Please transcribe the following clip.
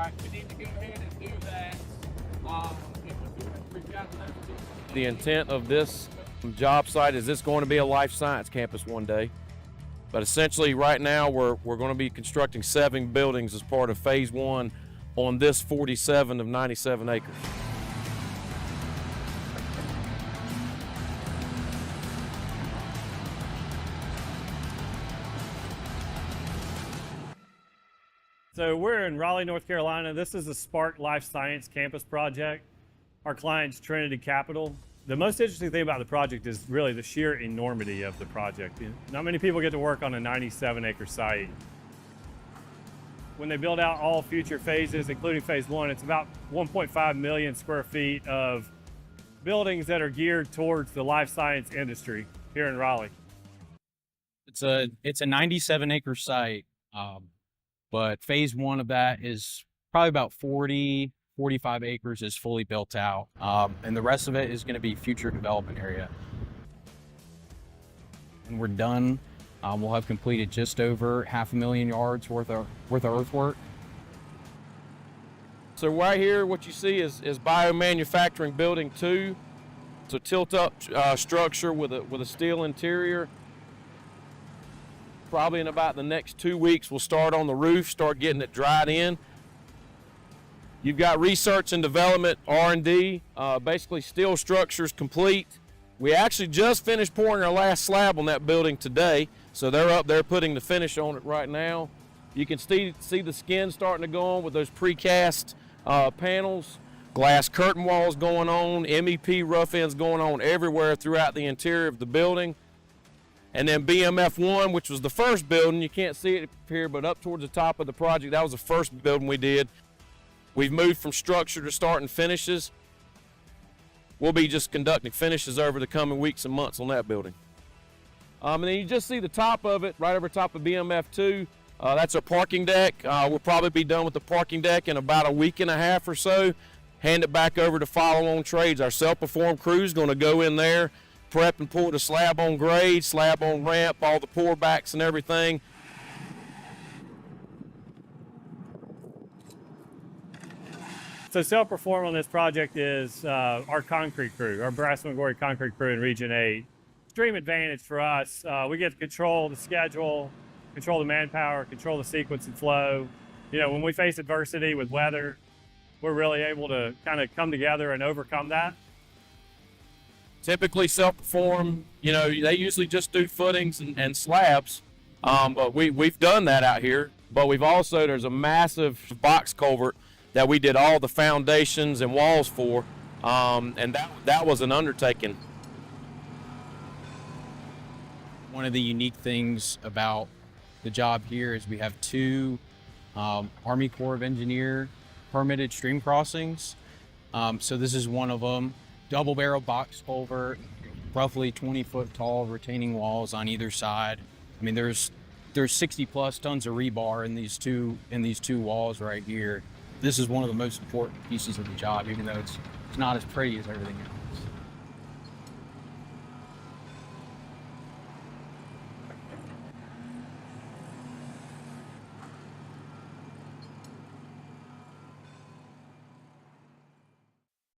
right, we need to go ahead and do that. The intent of this job site is it's going to be a life science campus one day. But essentially right now we're going to be constructing 7 buildings as part of phase 1 on this 47 of 97 acres. So we're in Raleigh, North Carolina. This is the Spark Life Science Campus project. Our client's Trinity Capital. The most interesting thing about the project is really the sheer enormity of the project. Not many people get to work on a 97-acre site. When they build out all future phases, including phase 1, it's about 1.5 million square feet of buildings that are geared towards the life science industry here in Raleigh. It's a 97-acre site. But phase 1 of that is probably about 45 acres is fully built out. And the rest of it is going to be future development area. When we're done, we'll have completed just over 500,000 yards worth of earthwork. So right here, what you see is biomanufacturing building 2. It's a tilt-up structure with a steel interior. Probably in about the next 2 weeks, we'll start on the roof, start getting it dried in. You've got research and development, R&D, basically steel structures complete. We actually just finished pouring our last slab on that building today, so they're up there putting the finish on it right now. You can see the skin starting to go on with those precast panels, glass curtain walls going on, MEP rough ends going on everywhere throughout the interior of the building. And then BMF1, which was the first building, you can't see it here, but up towards the top of the project, that was the first building we did. We've moved from structure to starting finishes. We'll be just conducting finishes over the coming weeks and months on that building. And then you just see the top of it, right over top of BMF2. That's our parking deck. We'll probably be done with the parking deck in about a week and a half or so. Hand it back over to follow-on trades. Our self-performed crew is going to go in there, prep and pour the slab on grade, slab on ramp, all the pour backs and everything. So self-perform on this project is our concrete crew, our Brass McGorry concrete crew in Region 8. Extreme advantage for us. We get to control the schedule, control the manpower, control the sequence and flow. You know, when we face adversity with weather, we're really able to kind of come together and overcome that. Typically self-perform, you know, they usually just do footings and slabs, but we've done that out here. But we've also, there's a massive box culvert that we did all the foundations and walls for, and that was an undertaking. One of the unique things about the job here is we have 2 Army Corps of Engineer permitted stream crossings. So this is one of them. Double barrel box culvert, roughly 20-foot tall retaining walls on either side. I mean, there's 60 plus tons of rebar in these two walls right here. This is one of the most important pieces of the job, even though it's not as pretty as everything else.